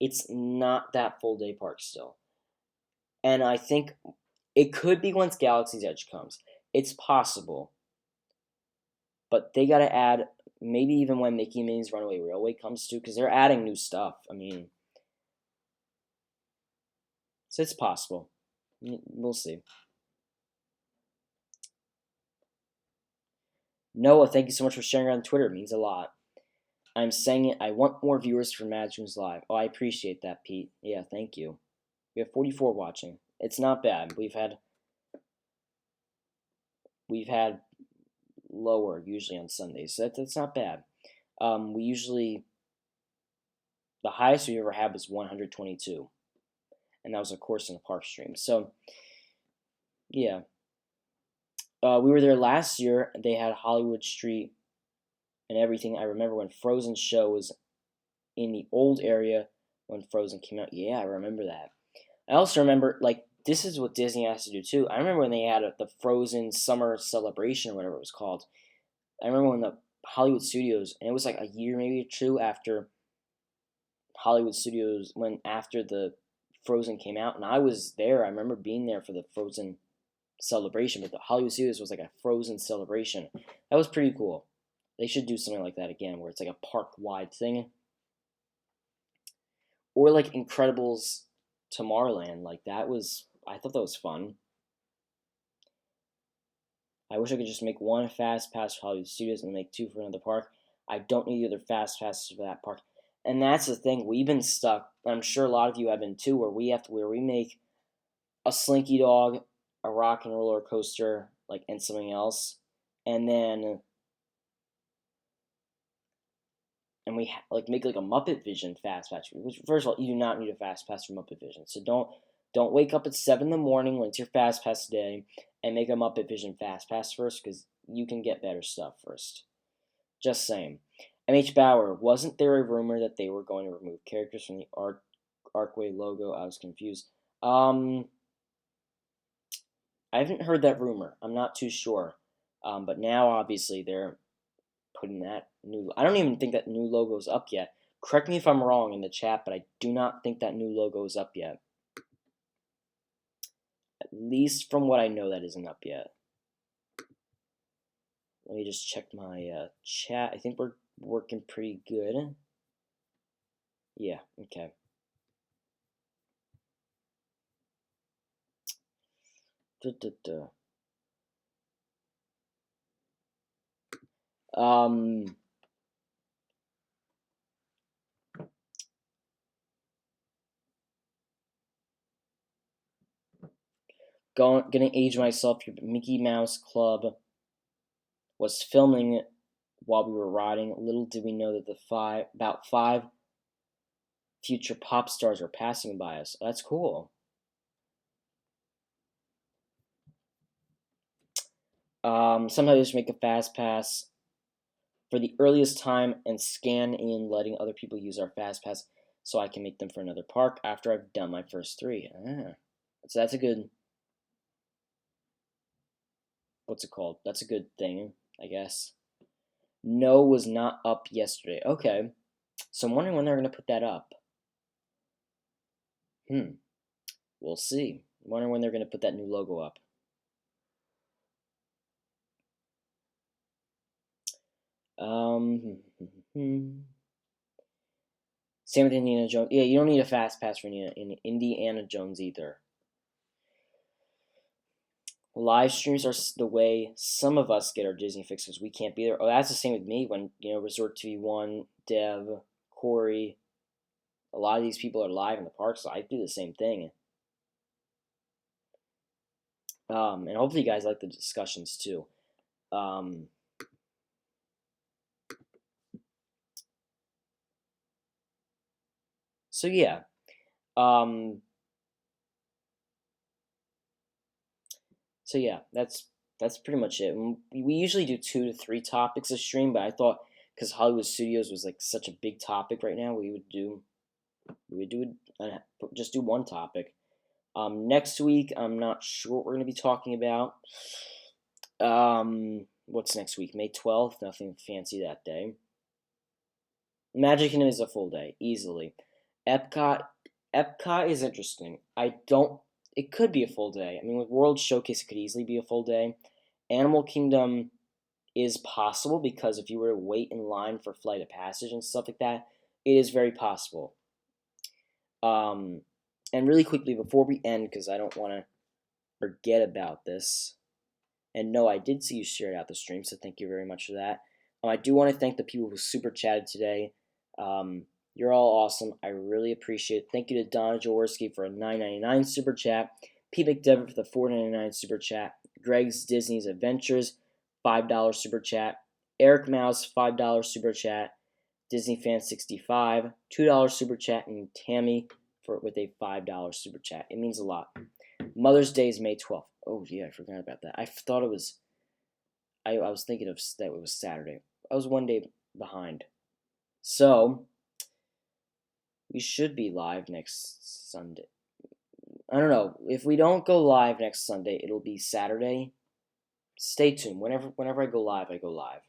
it's not that full day park still. And I think it could be once Galaxy's Edge comes. It's possible. But they got to add, maybe even when Mickey and Minnie's Runaway Railway comes to, because they're adding new stuff. I mean, so it's possible. We'll see. Noah, thank you so much for sharing on Twitter. It means a lot. I'm saying it. I want more viewers for Mad Tunes Live. Oh, I appreciate that, Pete. Yeah, thank you. We have 44 watching. It's not bad. We've had lower usually on Sundays, so that's not bad. The highest we ever had was 122, and that was of course in the park stream. So yeah. We were there last year. They had Hollywood Street and everything. I remember when Frozen show was in the old area when Frozen came out. Yeah, I remember that. I also remember, this is what Disney has to do too. I remember when they had the Frozen Summer Celebration or whatever it was called. I remember when the Hollywood Studios, and it was like a year, maybe 2 after Hollywood Studios, after the Frozen came out, and I was there. I remember being there for the Frozen celebration, but the Hollywood Studios was like a Frozen celebration. That was pretty cool. They should do something like that again, where it's like a park-wide thing. Or like Incredibles Tomorrowland, I thought that was fun. I wish I could just make one fast pass for Hollywood Studios and make 2 for another park. I don't need the other fast passes for that park. And that's the thing, we've been stuck, I'm sure a lot of you have been too, where we make a Slinky Dog, a Rock and Roller Coaster, and something else, and then we make a Muppet Vision fast pass. Which, first of all, you do not need a fast pass for Muppet Vision, so don't wake up at 7 in the morning when it's your fast pass day and make a Muppet Vision fast pass first, because you can get better stuff first. Just saying. MH Bauer, wasn't there a rumor that they were going to remove characters from the Arcway logo? I was confused. I haven't heard that rumor. I'm not too sure. But now, obviously, they're putting that new... I don't even think that new logo is up yet. Correct me if I'm wrong in the chat, but I do not think that new logo is up yet. At least from what I know, that isn't up yet. Let me just check my chat. I think we're working pretty good. Yeah, okay. Gonna age myself. Your Mickey Mouse Club was filming while we were riding. Little did we know that about five future pop stars were passing by us. That's cool. Sometimes just make a fast pass for the earliest time and scan in, letting other people use our fast pass so I can make them for another park after I've done my first 3. So that's a good, what's it called? That's a good thing, I guess. No was not up yesterday. Okay. So I'm wondering when they're going to put that up. We'll see. I'm wondering when they're going to put that new logo up. Same with Indiana Jones. Yeah, you don't need a fast pass for Indiana Jones either. Live streams are the way some of us get our Disney fix because we can't be there. Oh, that's the same with me when, Resort TV 1, Dev, Corey, a lot of these people are live in the park, so I do the same thing. And hopefully you guys like the discussions too. So yeah. So yeah, that's pretty much it. We usually do 2 to 3 topics a stream, but I thought because Hollywood Studios was like such a big topic right now, we would just do 1 topic. Next week, I'm not sure what we're going to be talking about. What's next week? May 12th. Nothing fancy that day. Magic Kingdom is a full day, easily. Epcot is interesting. It could be a full day. I mean, with World Showcase, it could easily be a full day. Animal Kingdom is possible because if you were to wait in line for Flight of Passage and stuff like that, it is very possible. And really quickly, before we end, because I don't want to forget about this, and no, I did see you shared out the stream, so thank you very much for that. I do want to thank the people who super chatted today. You're all awesome. I really appreciate it. Thank you to Donna Jaworski for a $9.99 super chat. Pete McDevitt for the $4.99 super chat. Greg's Disney's Adventures, $5 super chat. Eric Mouse, $5 super chat. Disney Fan 65, $2 super chat, and Tammy with a $5 super chat. It means a lot. Mother's Day is May 12th. Oh yeah, I forgot about that. I thought it was. I was thinking of that it was Saturday. I was 1 day behind. So we should be live next Sunday. I don't know. If we don't go live next Sunday, it'll be Saturday. Stay tuned. Whenever I go live, I go live.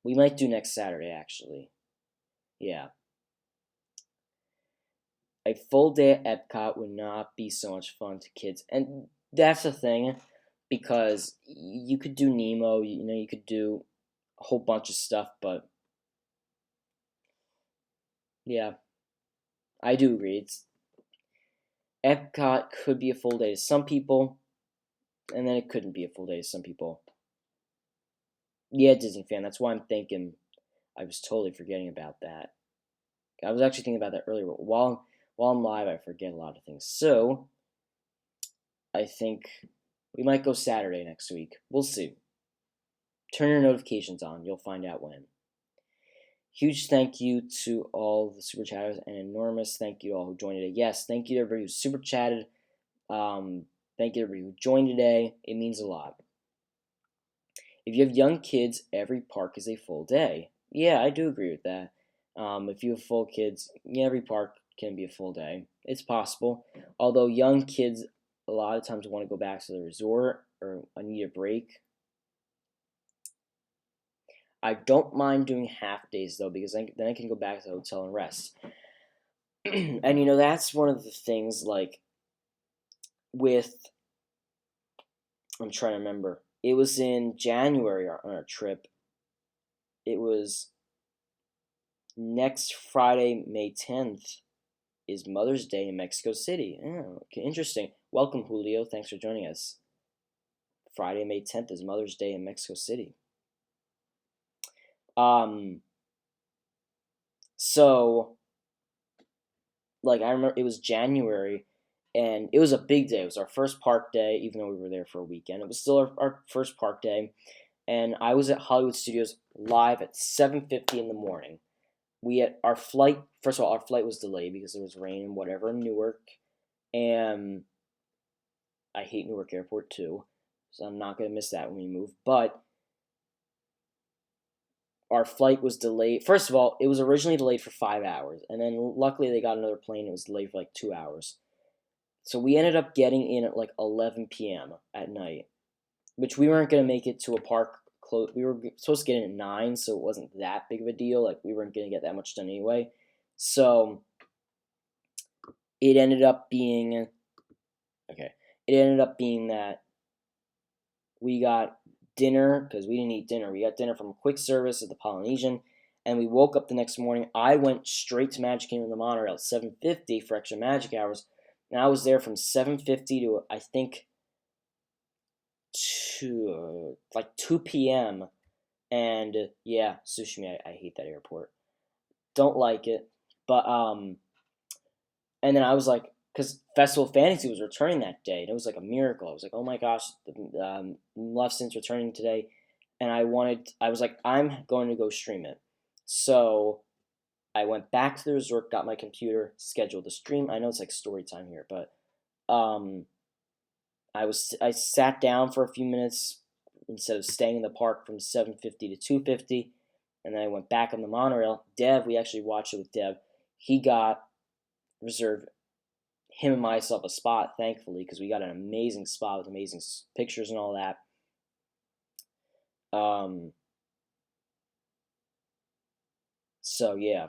We might do next Saturday, actually. Yeah. A full day at Epcot would not be so much fun to kids. And that's the thing, because you could do Nemo, you could do a whole bunch of stuff, but yeah, I do agree. Epcot could be a full day to some people, and then it couldn't be a full day to some people. Yeah, Disney Fan, that's why I'm thinking. I was totally forgetting about that. I was actually thinking about that earlier, but while I'm live, I forget a lot of things. So, I think we might go Saturday next week. We'll see. Turn your notifications on. You'll find out when. Huge thank you to all the super chatters, and enormous thank you to all who joined today. Yes, thank you to everybody who super chatted. Thank you to everybody who joined today. It means a lot. If you have young kids, every park is a full day. Yeah, I do agree with that. If you have full kids, yeah, every park can be a full day. It's possible. Although young kids a lot of times want to go back to the resort or I need a break. I don't mind doing half days though, because then I can go back to the hotel and rest. And you know, that's one of the things, like, with, I'm trying to remember. It was in January on our trip. It was next Friday, May 10th, is Mother's Day in Mexico City. Oh, okay, interesting. Welcome, Julio. Thanks for joining us. Friday, May 10th is Mother's Day in Mexico City. So, like, I remember it was January, and it was a big day. It was our first park day, even though we were there for a weekend. It was still our first park day, and I was at Hollywood Studios live at 7:50 in the morning. We had our flight. First of all, our flight was delayed because there was rain and whatever in Newark, and I hate Newark Airport too, so I'm not gonna miss that when we move. But our flight was delayed. First of all, it was originally delayed for 5 hours, and then luckily they got another plane. It was delayed for like 2 hours. So we ended up getting in at like 11 p.m. at night, which we weren't going to make it to a park close. We were supposed to get in at 9, so it wasn't that big of a deal. Like, we weren't going to get that much done anyway. So it ended up being, that we got dinner, because we didn't eat dinner. We got dinner from quick service at the Polynesian, and we woke up the next morning. I went straight to Magic Kingdom in the monorail at 7:50 for extra magic hours, and I was there from 7:50 to, I think, like 2 p.m. And yeah, Sushimi, I hate that airport. Don't like it. But and then I was like, because Festival of Fantasy was returning that day, and it was like a miracle. I was like, oh my gosh, Maleficent's returning today, and I was like, I'm going to go stream it. So I went back to the resort, got my computer, scheduled the stream. I know it's like story time here, but I sat down for a few minutes instead of staying in the park from 7:50 to 2:50, and then I went back on the monorail. Dev, we actually watched it with Dev. He got reserved him and myself a spot, thankfully, because we got an amazing spot with amazing pictures and all that. So yeah.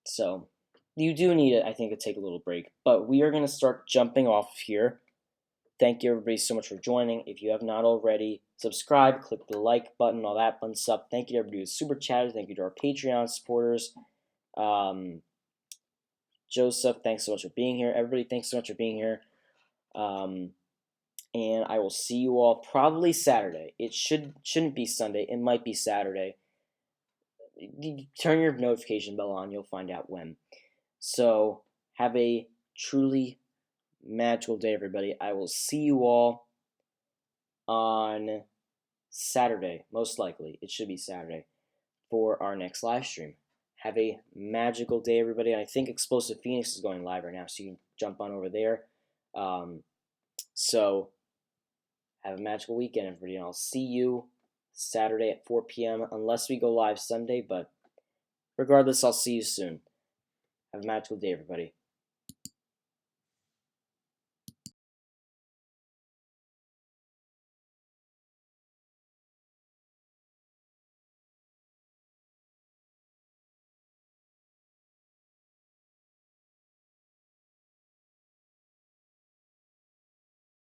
So you do need, I think, to take a little break. But we are going to start jumping off here. Thank you, everybody, so much for joining. If you have not already, subscribe, click the like button, all that fun stuff. Thank you to everybody who's super chatted. Thank you to our Patreon supporters. Joseph, thanks so much for being here. Everybody, thanks so much for being here. And I will see you all probably Saturday. It shouldn't be Sunday. It might be Saturday. Turn your notification bell on. You'll find out when. So have a truly magical day, everybody. I will see you all on Saturday, most likely. It should be Saturday for our next live stream. Have a magical day, everybody. I think Explosive Phoenix is going live right now, so you can jump on over there. So have a magical weekend, everybody, and I'll see you Saturday at 4 p.m. unless we go live Sunday, but regardless, I'll see you soon. Have a magical day, everybody.